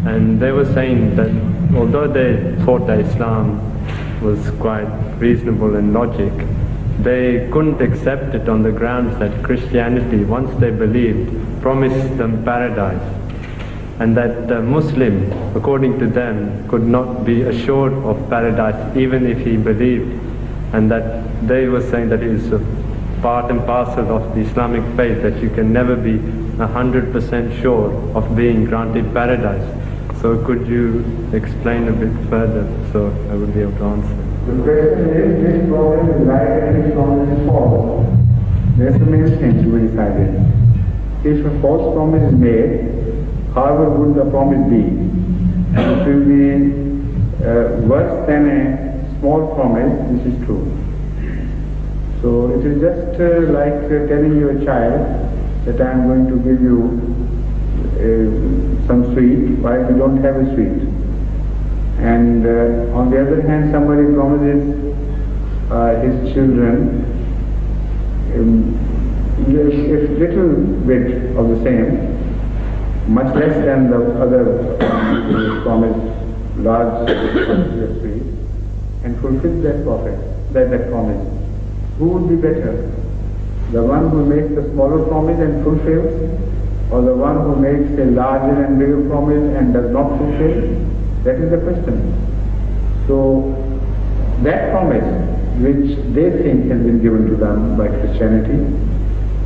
and they were saying that although they thought that Islam was quite reasonable in logic, they couldn't accept it on the grounds that Christianity, once they believed, promised them paradise, and that the Muslim, according to them, could not be assured of paradise even if he believed, and that they were saying that it is a part and parcel of the Islamic faith that you can never be 100% sure of being granted paradise. So could you explain a bit further so I would be able to answer? The question is, which problem is right and which problem is false? There's a main thing to be decided. If a false promise is made, however good the promise be, it will be worse than a small promise. This is true. So it is just like telling your child that I am going to give you some sweet while you don't have a sweet. And on the other hand, somebody promises his children a little bit of the same, much less than the other promised large quantity of sweet, and fulfills that promise. Who would be better? The one who makes a smaller promise and fulfills, or the one who makes a larger and bigger promise and does not fulfill? That is the question. So that promise which they think has been given to them by Christianity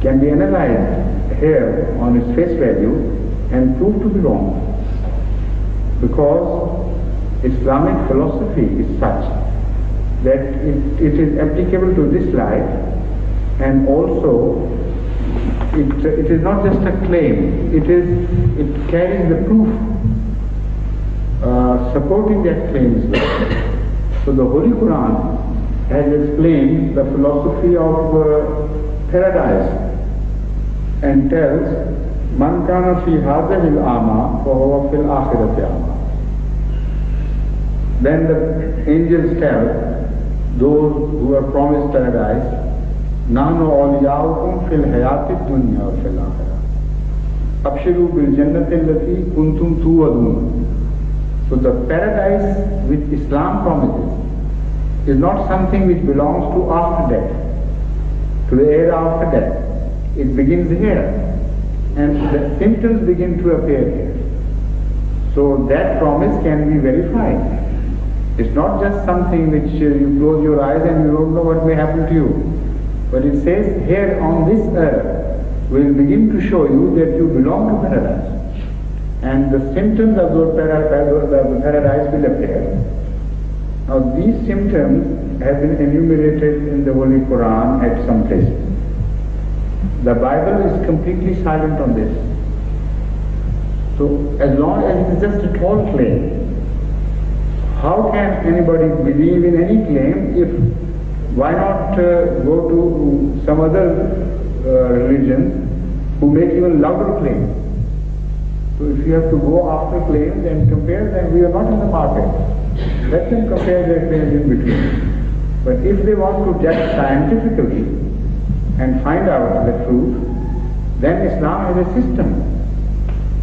can be analyzed here on its face value and proved to be wrong, because Islamic philosophy is such that it is applicable to this life, and also it is not just a claim, it carries the proof supporting that claim. So the Holy Quran has explained the philosophy of paradise and tells, Man kana fi hadhihi al-ama fa huwa fil akhirati ama. Then the angels tell those who are promised paradise, Nahnu awliyaukum fil hayati dunya wa fil akhirah. Abshiru bil jannati allati kuntum tu'adun. So the paradise which Islam promises is not something which belongs to after death, to the era after death. It begins here, and the symptoms begin to appear here. So that promise can be verified. It's not just something which you close your eyes and you don't know what may happen to you. But it says here on this earth will begin to show you that you belong to paradise. And the symptoms of the paradise will appear. Now these symptoms have been enumerated in the Holy Quran at some places. The Bible is completely silent on this. So as long as it is just a tall claim, how can anybody believe in any claim if, why not go to some other religions who make even louder claims? So if you have to go after claims and compare them, we are not in the market. Let them compare their claims in between. But if they want to judge scientifically and find out the truth, then Islam has a system.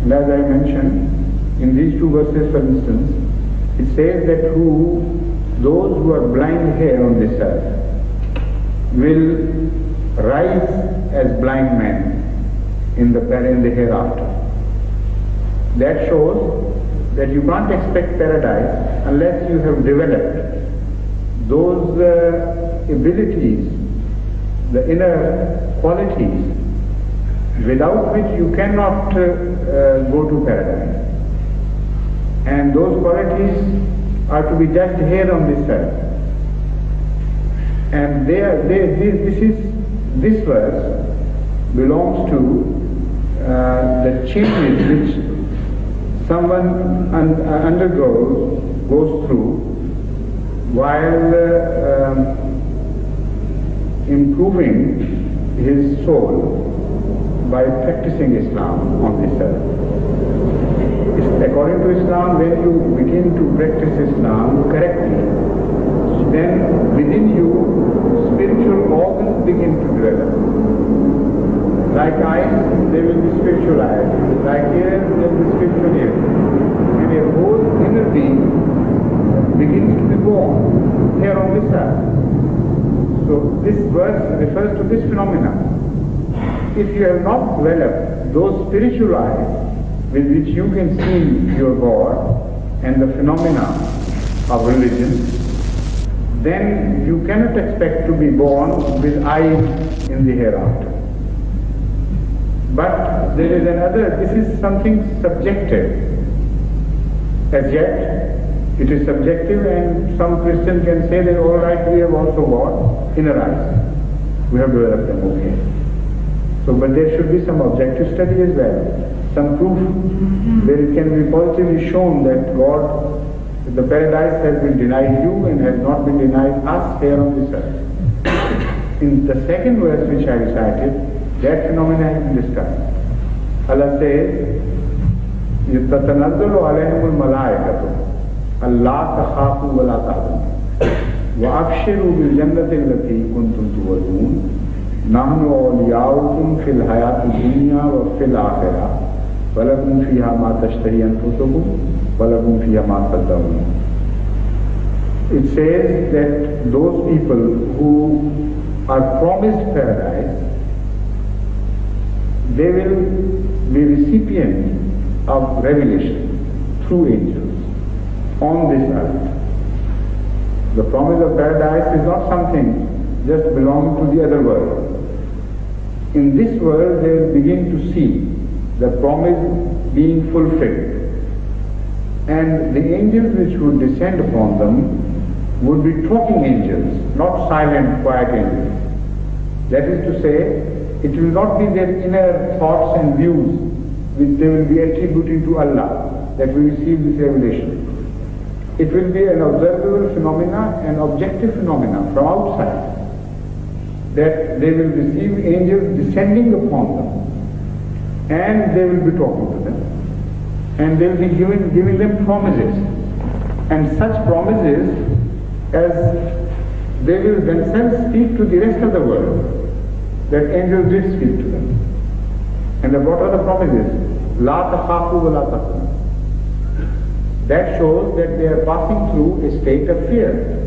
And as I mentioned, in these two verses for instance, it says that those who are blind here on this earth will rise as blind men in the hereafter. That shows that you can't expect paradise unless you have developed those abilities, the inner qualities, without which you cannot go to paradise. And those qualities are to be judged here on this earth. And this verse belongs to the changes which someone goes through while improving his soul by practicing Islam on this earth. According to Islam, when you begin to practice Islam correctly, then within you spiritual organs begin to develop. Like eyes, there will be spiritual eyes. Like ears, there will be spiritual ears. And this verse refers to this phenomena. If you have not developed those spiritual eyes with which you can see your God and the phenomena of religion, then you cannot expect to be born with eyes in the hereafter. But there is another, this is something subjective. As yet, it is subjective, and some Christian can say that all right, we have also got inner eyes. We have developed them, okay. So, but there should be some objective study as well. Some proof where it can be positively shown that God, the paradise has been denied you and has not been denied us here on this earth. In the second verse which I recited, that phenomena has been discussed. Allah says, يَتَتَنَزَّلُ عَلَيْهِمُ الْمَلَائِكَةُ أَلَّا تَخَافُوا وَلَا تَحْزَنُوا وَأَبْشِرُوا بِالْجَنَّةِ الَّتِي كُنْتُمْ تُوعَدُونَ نَحْنُ أَوْلِيَاؤُكُمْ فِي الْحَيَاةِ الدُّنْيَا وَفِي الْآخِرَةِ وَلَكُمْ فِيهَا مَا تَشْتَهِي أَنفُسُكُمْ وَلَكُمْ فِيهَا مَا تَدَّعُونَ. It says that those people who are promised paradise, they will be recipients of revelation through angels on this earth. The promise of paradise is not something just belonging to the other world. In this world they will begin to see the promise being fulfilled. And the angels which would descend upon them would be talking angels, not silent, quiet angels. That is to say, it will not be their inner thoughts and views which they will be attributing to Allah that we receive this revelation. It will be an observable phenomena, an objective phenomena from outside, that they will receive angels descending upon them, and they will be talking to them, and they will be giving them promises, and such promises as they will themselves speak to the rest of the world, that angels did speak to them. And what are the promises? La takhafu wa la tahzanu. That shows that they are passing through a state of fear,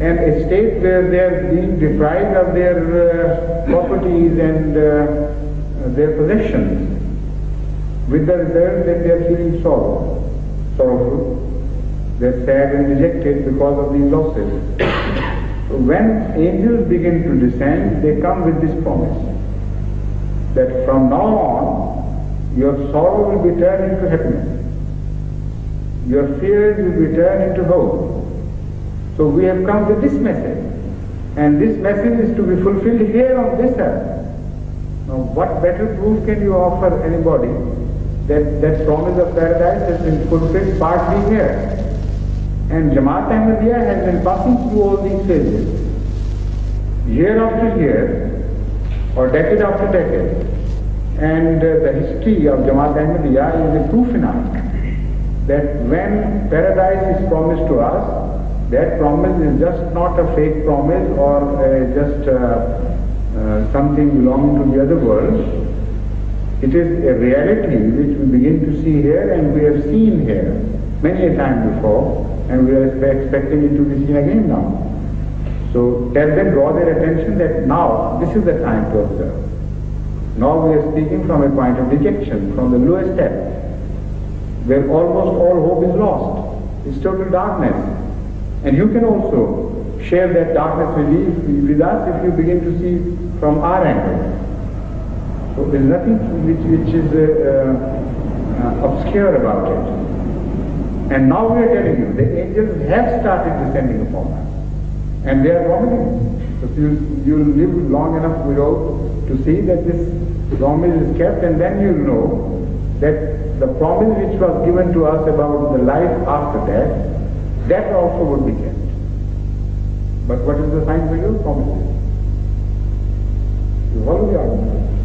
and a state where they are being deprived of their properties and their possessions, with the result that they are feeling sorrowful, they are sad and dejected because of these losses. When angels begin to descend, they come with this promise that from now on your sorrow will be turned into happiness, your fears will be turned into hope. So we have come with this message, and this message is to be fulfilled here on this earth. Now what better proof can you offer anybody that that promise of paradise has been fulfilled partly here? And Jamaat Ahmadiya has been passing through all these phases, year after year, or decade after decade. And the history of Jamaat Ahmadiya is a proof enough that when paradise is promised to us, that promise is just not a fake promise or just something belonging to the other world. It is a reality which we begin to see here, and we have seen here many a time before, and we are expecting it to be seen again now. So tell them, draw their attention that now this is the time to observe. Now we are speaking from a point of dejection, from the lowest depth, where almost all hope is lost. It's total darkness. And you can also share that darkness with us if you begin to see from our angle. So there is nothing which is obscure about it. And now we are telling you, the angels have started descending upon us. And they are promising. So you will live long enough to see that this promise is kept, and then you will know that the promise which was given to us about the life after death, that also would be kept. But what is the sign for your promises? You follow the argument.